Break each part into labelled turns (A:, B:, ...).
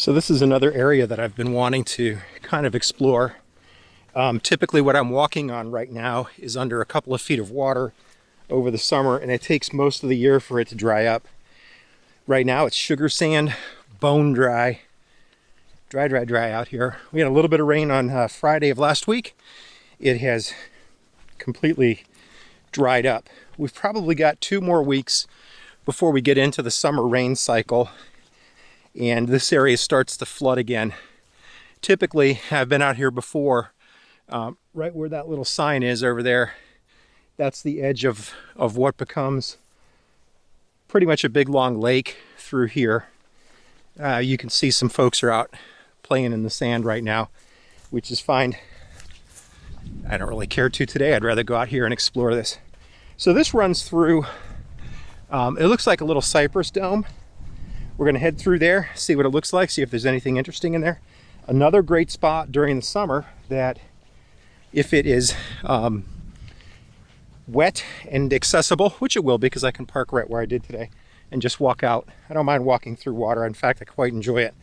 A: So this is another area that I've been wanting to kind of explore. Typically what I'm walking on right now is under a couple of feet of water over the summer, and it takes most of the year for it to dry up. Right now it's sugar sand, bone dry. Dry out here. We had a little bit of rain on Friday of last week. It has completely dried up. We've probably got 2 more weeks before we get into the summer rain cycle, and this area starts to flood again. Typically, I've been out here before, right where that little sign is over there. That's the edge of what becomes pretty much a big long lake through here. You can see some folks are out playing in the sand right now, which is fine. I don't really care to today. I'd rather go out here and explore this. So this runs through, it looks like a little cypress dome. We're going to head through there, see what it looks like, see if there's anything interesting in there. Another great spot during the summer that, if it is wet and accessible, which it will be because I can park right where I did today and just walk out. I don't mind walking through water. In fact, I quite enjoy it.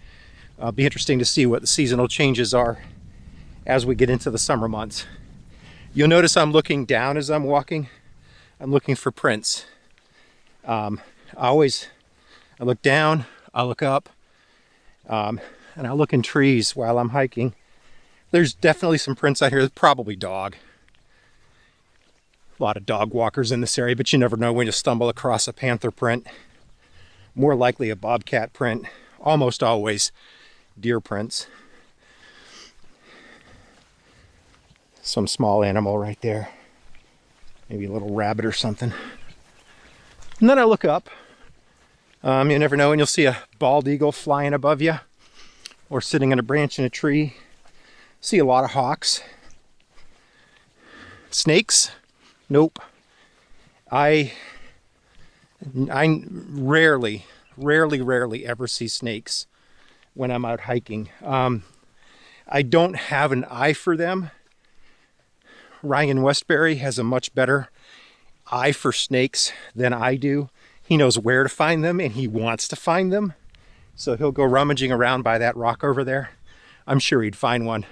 A: It'll be interesting to see what the seasonal changes are as we get into the summer months. You'll notice I'm looking down as I'm walking. I'm looking for prints. I look down, I look up, and I look in trees while I'm hiking. There's definitely some prints out here. There's probably dog. A lot of dog walkers in this area, but you never know when you stumble across a panther print. More likely a bobcat print. Almost always deer prints. Some small animal right there. Maybe a little rabbit or something. And then I look up. You never know when you'll see a bald eagle flying above you or sitting on a branch in a tree. See a lot of hawks. Snakes? Nope. I rarely ever see snakes when I'm out hiking. I don't have an eye for them. Ryan Westbury has a much better eye for snakes than I do. He knows where to find them and he wants to find them. So he'll go rummaging around by that rock over there. I'm sure he'd find one.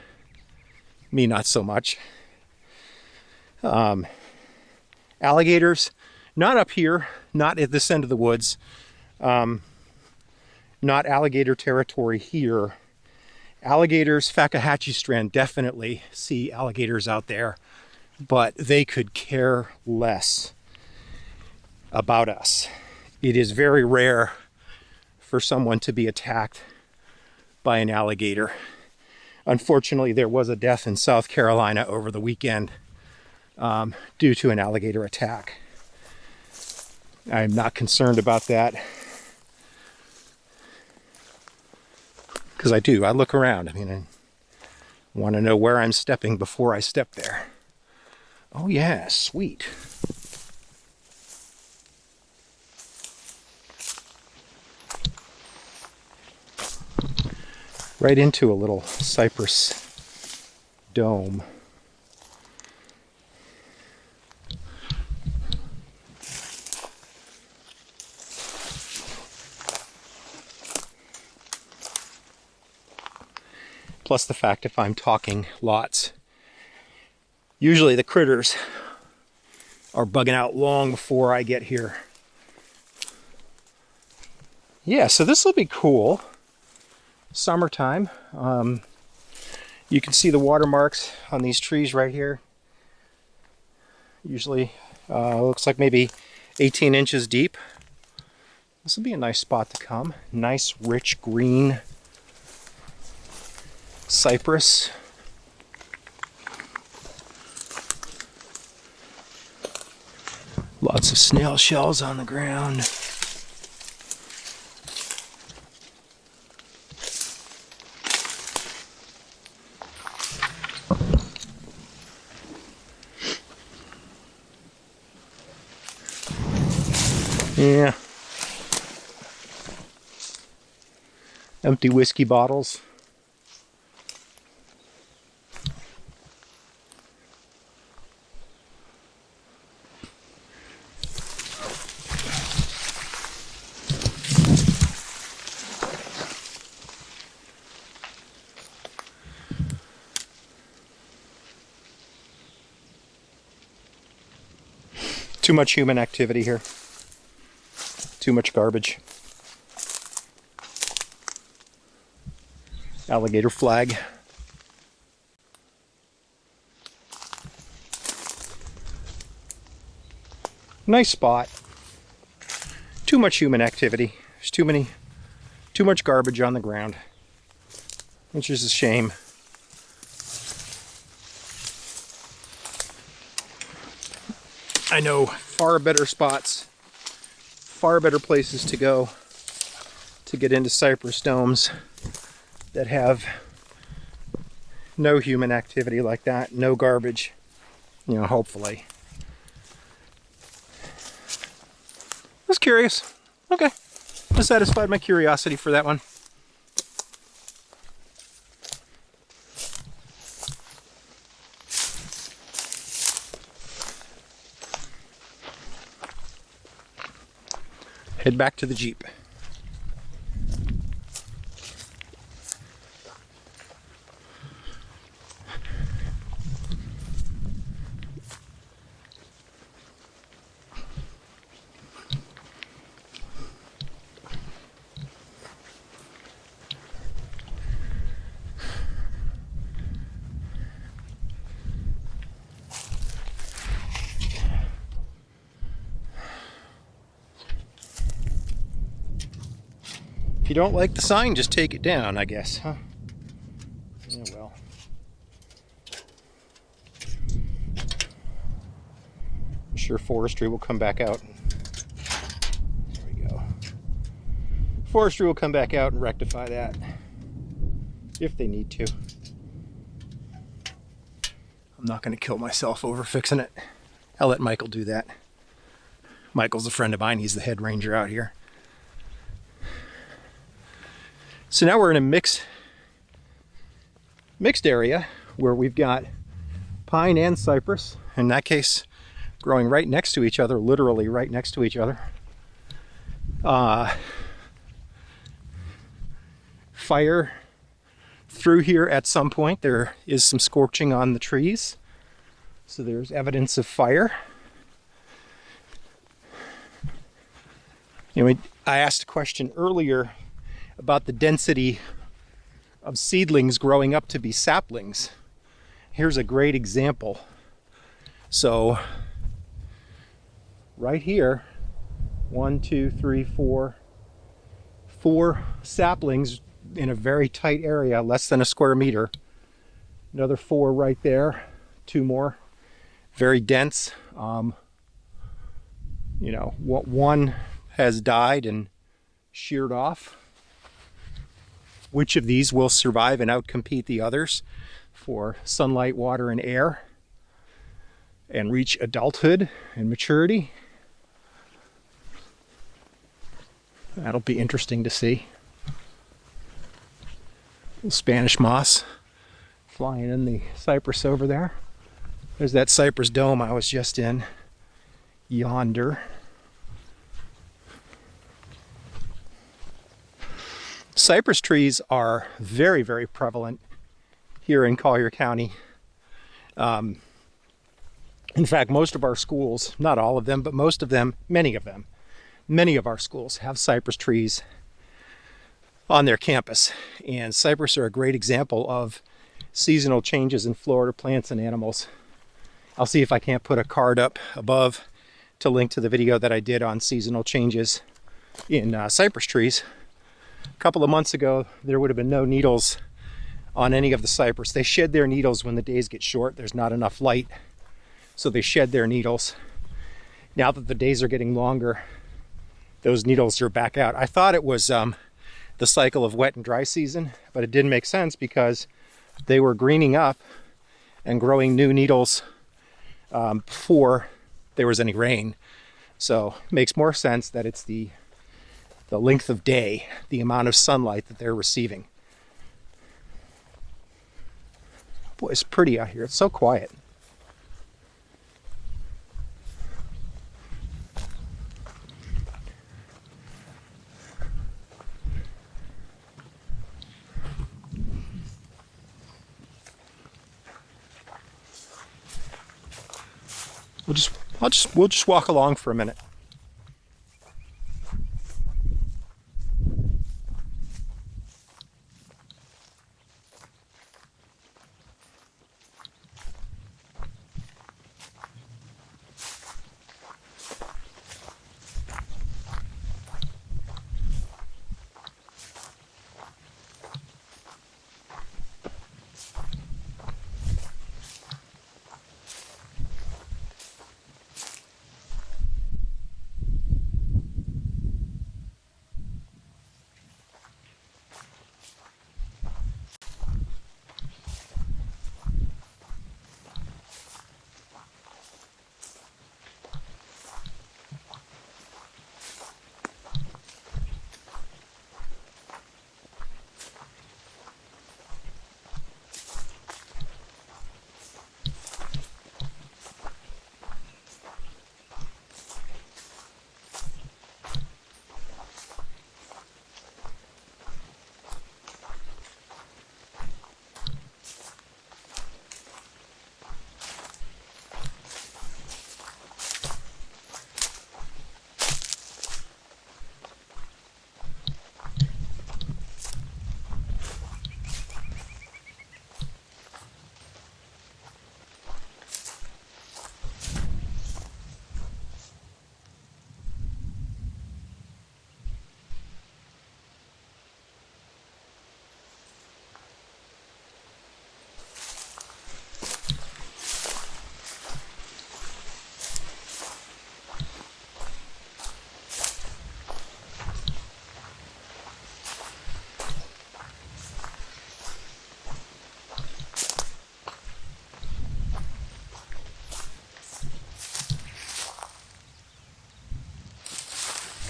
A: Me, not so much. Alligators, not up here, not at this end of the woods. Not alligator territory here. Alligators, Fakahatchee Strand, definitely see alligators out there, but they could care less about us. It is very rare for someone to be attacked by an alligator. Unfortunately, there was a death in South Carolina over the weekend due to an alligator attack. I'm not concerned about that because I look around. I mean, I want to know where I'm stepping before I step there. Oh yeah, sweet. Right into a little cypress dome. Plus the fact if I'm talking lots, usually the critters are bugging out long before I get here. Yeah, so this will be cool. Summertime. You can see the watermarks on these trees right here. Usually looks like maybe 18 inches deep. This will be a nice spot to come. Nice rich green cypress. Lots of snail shells on the ground. Yeah. Empty whiskey bottles. Too much human activity here. Too much garbage. Alligator flag. Nice spot. Too much human activity. There's too much garbage on the ground, which is a shame. I know far better spots, far better places to go to get into cypress domes that have no human activity like that, no garbage, you know, hopefully. I was curious. Okay. I satisfied my curiosity for that one. Head back to the Jeep. If you don't like the sign, just take it down, I guess, huh? Yeah, well. I'm sure forestry will come back out. There we go. Forestry will come back out and rectify that, if they need to. I'm not going to kill myself over fixing it. I'll let Michael do that. Michael's a friend of mine. He's the head ranger out here. So now we're in a mixed area where we've got pine and cypress. In that case, growing right next to each other, literally right next to each other. Fire through here at some point. There is some scorching on the trees. So there's evidence of fire. You know, I asked a question earlier about the density of seedlings growing up to be saplings. Here's a great example. So right here, 1, 2, 3, 4 saplings in a very tight area, less than a square meter. Another 4 right there, 2 more, very dense. You know, one has died and sheared off. Which of these will survive and outcompete the others for sunlight, water, and air and reach adulthood and maturity? That'll be interesting to see. Spanish moss flying in the cypress over there. There's that cypress dome I was just in yonder. Cypress trees are very, very prevalent here in Collier County. In fact, most of our schools, not all of them, but most of them, many of our schools have cypress trees on their campus. And cypress are a great example of seasonal changes in Florida plants and animals. I'll see if I can't put a card up above to link to the video that I did on seasonal changes in cypress trees. A couple of months ago, there would have been no needles on any of the cypress. They shed their needles when the days get short. There's not enough light, so they shed their needles. Now that the days are getting longer, those needles are back out. I thought it was the cycle of wet and dry season, but it didn't make sense because they were greening up and growing new needles before there was any rain. So it makes more sense that it's the length of day, the amount of sunlight that they're receiving. Boy, it's pretty out here. It's so quiet. We'll just we'll just walk along for a minute.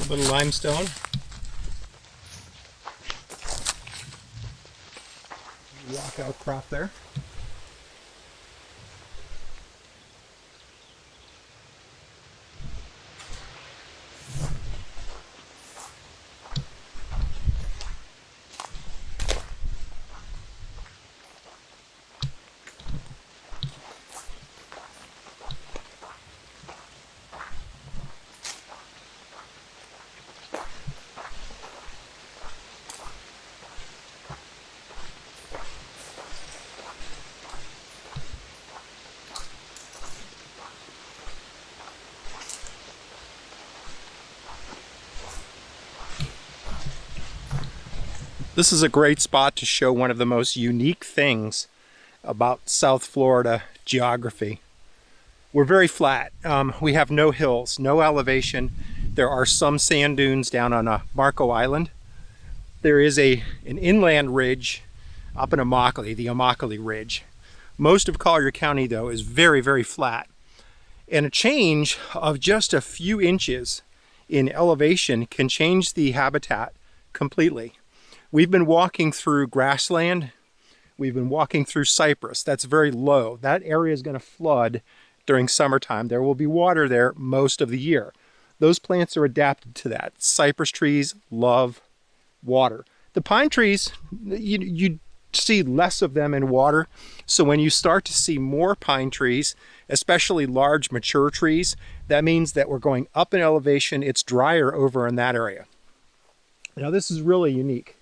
A: A little limestone. Rock outcrop there. This is a great spot to show one of the most unique things about South Florida geography. We're very flat. We have no hills, no elevation. There are some sand dunes down on Marco Island. There is an inland ridge up in Immokalee, the Immokalee Ridge. Most of Collier County, though, is very, very flat. And a change of just a few inches in elevation can change the habitat completely. We've been walking through grassland. We've been walking through Cypress. That's very low. That area is going to flood during summertime. There will be water there most of the year. Those plants are adapted to that. Cypress trees love water. The pine trees, you see less of them in water. So when you start to see more pine trees, especially large mature trees, that means that we're going up in elevation. It's drier over in that area. Now this is really unique.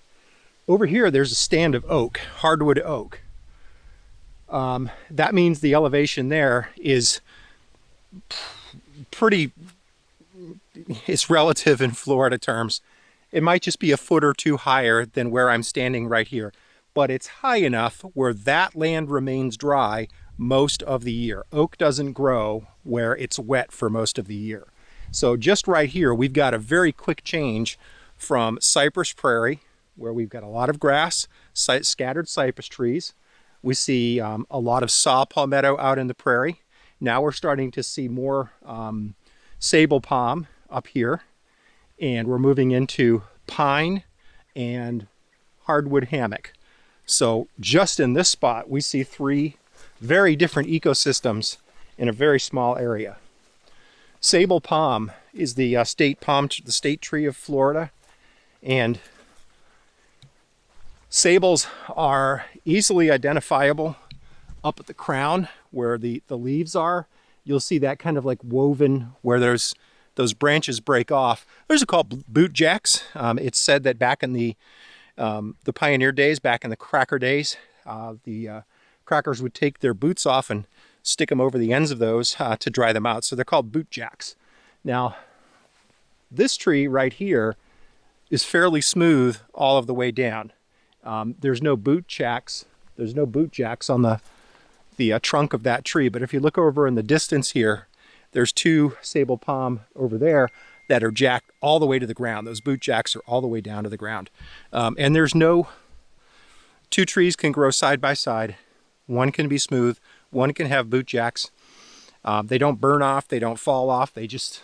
A: Over here, there's a stand of oak, hardwood oak. That means the elevation there is pretty, it's relative in Florida terms. It might just be a foot or two higher than where I'm standing right here, but it's high enough where that land remains dry most of the year. Oak doesn't grow where it's wet for most of the year. So just right here, we've got a very quick change from cypress prairie, where we've got a lot of grass, scattered cypress trees. We see a lot of saw palmetto out in the prairie. Now we're starting to see more sable palm up here, and we're moving into pine and hardwood hammock. So just in this spot, we see three very different ecosystems in a very small area. Sable palm is the state tree of Florida, and sables are easily identifiable up at the crown where the leaves are. you'll see that kind of like woven where there's those branches break off. Those are called boot jacks. It's said that back in the pioneer days, back in the cracker days, the crackers would take their boots off and stick them over the ends of those to dry them out. So they're called boot jacks. Now, this tree right here is fairly smooth all of the way down. There's no boot jacks. There's no boot jacks on the trunk of that tree. But if you look over in the distance here, there's two sable palm over there that are jacked all the way to the ground. Those boot jacks are all the way down to the ground. And there's no, two trees can grow side by side. One can be smooth, one can have boot jacks. They don't burn off, they don't fall off. They just,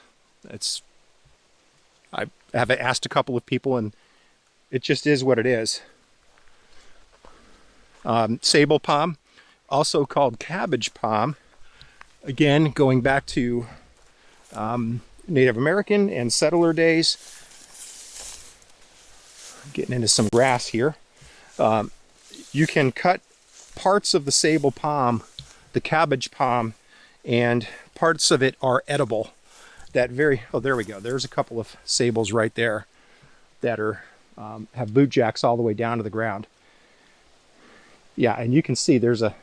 A: I have asked a couple of people and it just is what it is. Sable palm, also called cabbage palm. Again, going back to Native American and settler days. Getting into some grass here. You can cut parts of the sable palm, the cabbage palm, and parts of it are edible. Oh, there we go. There's a couple of sables right there that are have boot jacks all the way down to the ground. Yeah, and you can see there's a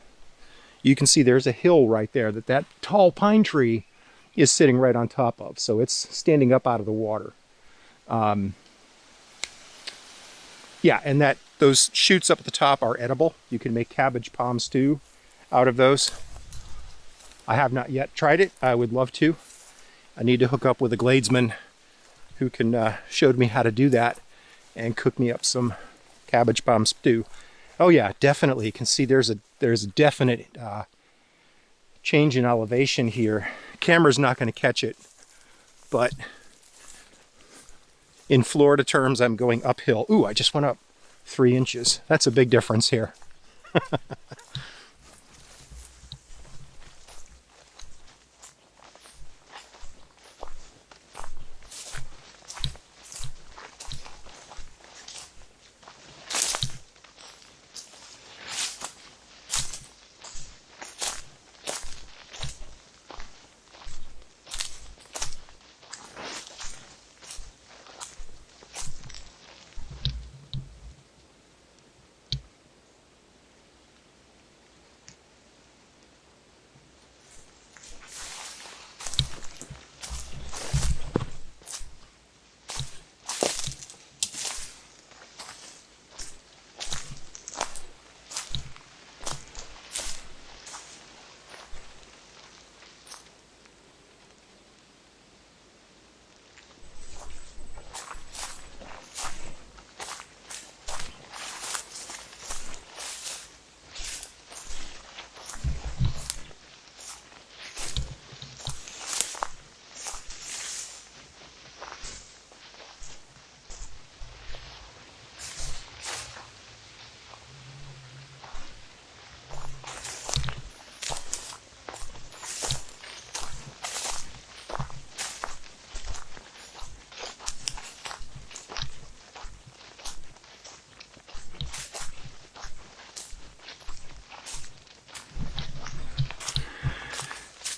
A: hill right there that tall pine tree is sitting right on top of. So it's standing up out of the water. Yeah, and those shoots up at the top are edible. You can make cabbage palm stew out of those. I have not yet tried it. I would love to. I need to hook up with a gladesman who can show me how to do that and cook me up some cabbage palm stew. Oh yeah, definitely. You can see there's a definite change in elevation here. Camera's not going to catch it, but in Florida terms, I'm going uphill. Ooh, I just went up 3 inches. That's a big difference here.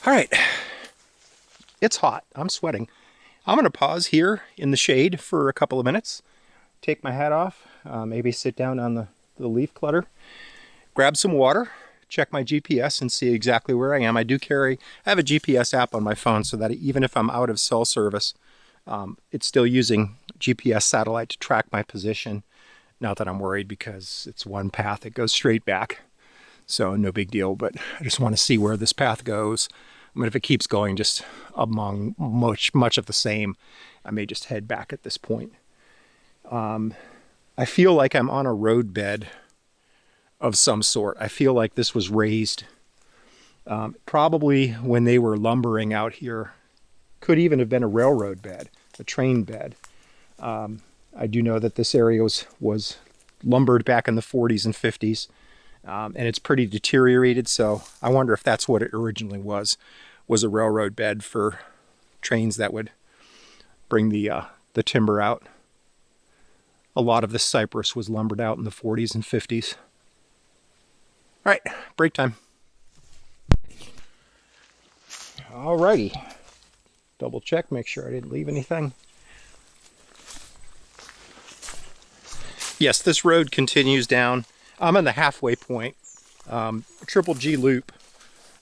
A: All right, it's hot. I'm sweating. I'm going to pause here in the shade for a couple of minutes, take my hat off, maybe sit down on the leaf clutter, grab some water, check my GPS and see exactly where I am. I have a GPS app on my phone so that even if I'm out of cell service, it's still using GPS satellite to track my position. Not that I'm worried because it's one path. It goes straight back. So no big deal, but I just want to see where this path goes. I mean, if it keeps going just among much of the same, I may just head back at this point. I feel like I'm on a roadbed of some sort. I feel like this was raised probably when they were lumbering out here. Could even have been a railroad bed, a train bed. I do know that this area was lumbered back in the 40s and 50s. And it's pretty deteriorated, so I wonder if that's what it originally was a railroad bed for trains that would bring the timber out. A lot of this cypress was lumbered out in the 40s and 50s. All right, break time. Alrighty. Double check, make sure I didn't leave anything. Yes, this road continues down. I'm on the halfway point. Triple G loop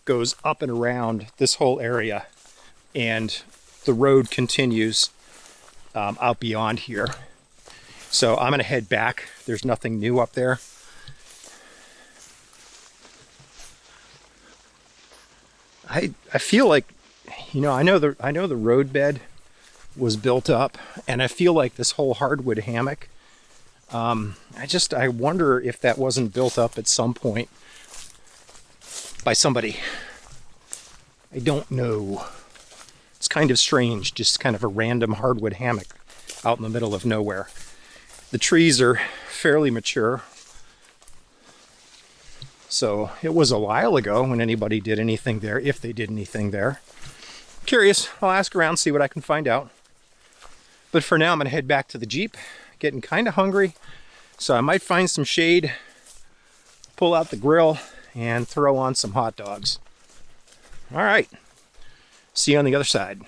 A: goes up and around this whole area, and the road continues out beyond here. So I'm gonna head back. There's nothing new up there. I feel like, you know, I know the roadbed was built up, and I feel like this whole hardwood hammock, I wonder if that wasn't built up at some point by somebody. I don't know. It's kind of strange, just kind of a random hardwood hammock out in the middle of nowhere. The trees are fairly mature, so it was a while ago when anybody did anything there, if they did anything there. Curious, I'll ask around, see what I can find out. But for now, I'm gonna head back to the Jeep. Getting kind of hungry, so I might find some shade, pull out the grill, and throw on some hot dogs. All right, see you on the other side.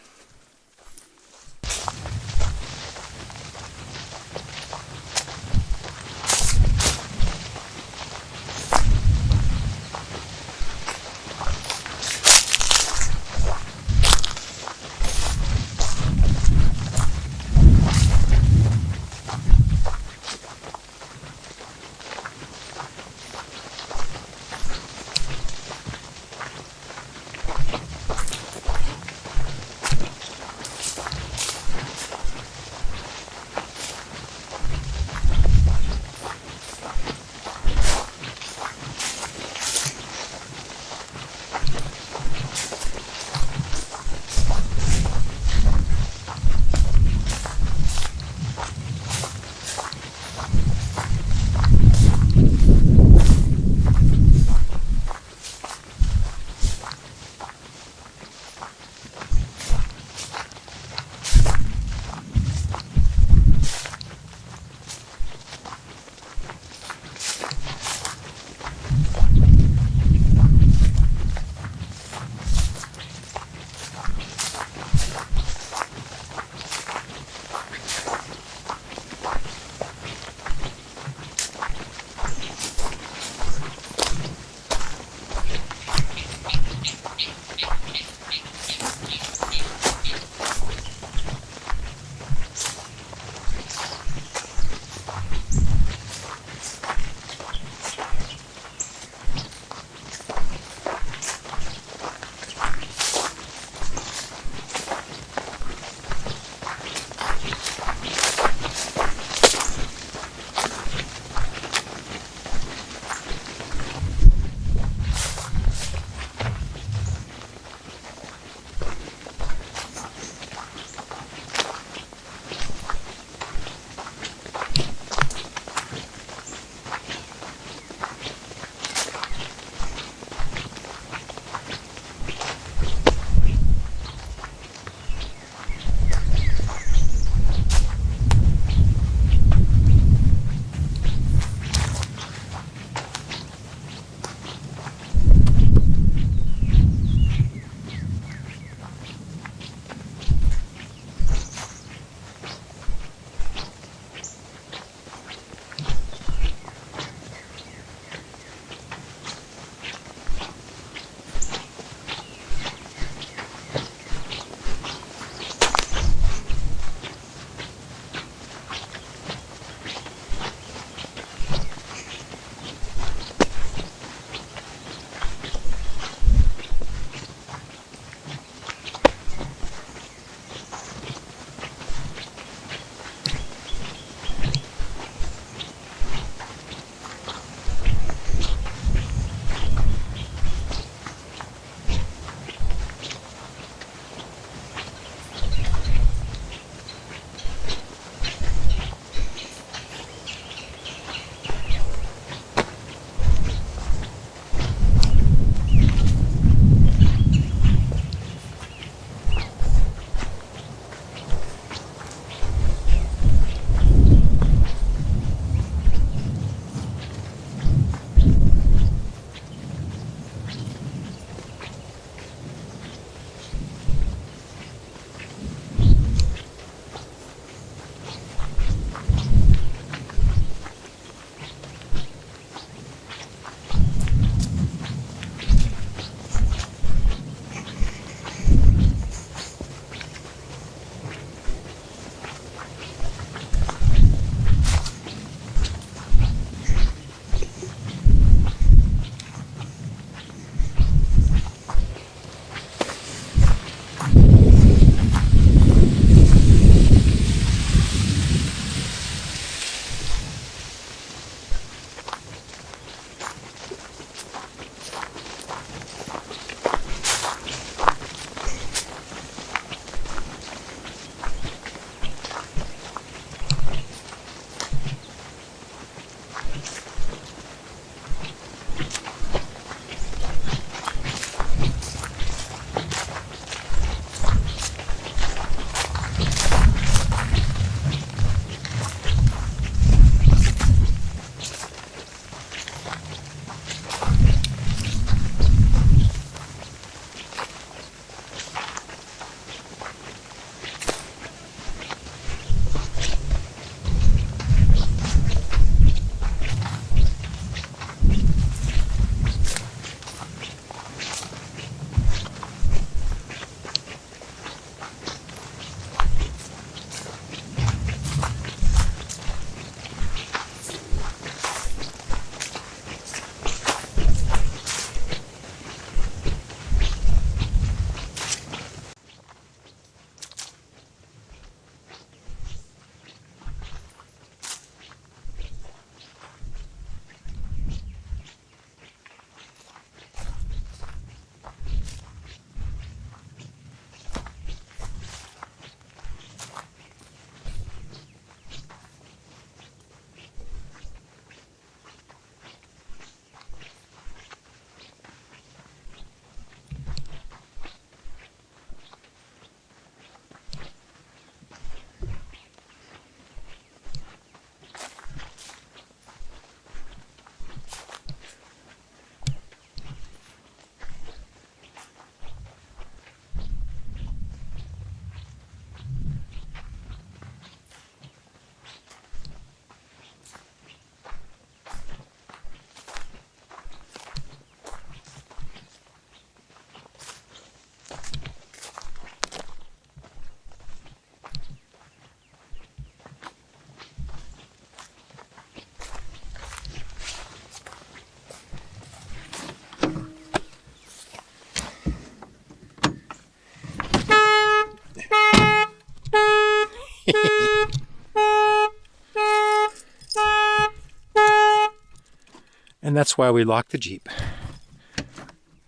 A: And that's why we lock the Jeep,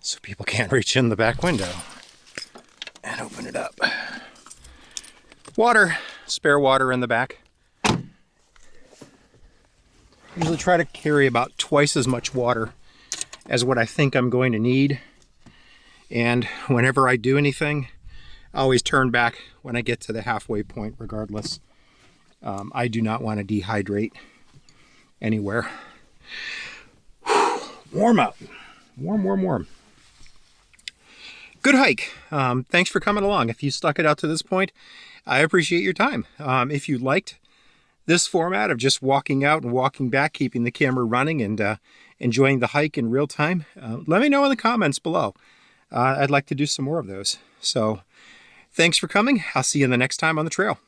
A: so people can't reach in the back window and open it up. Water, spare water in the back. Usually try to carry about twice as much water as what I think I'm going to need. And whenever I do anything, I always turn back when I get to the halfway point regardless. I do not want to dehydrate anywhere. Warm out. Warm, warm, warm. Good hike. Thanks for coming along. If you stuck it out to this point, I appreciate your time. If you liked this format of just walking out and walking back, keeping the camera running and enjoying the hike in real time, let me know in the comments below. I'd like to do some more of those. So thanks for coming. I'll see you the next time on the trail.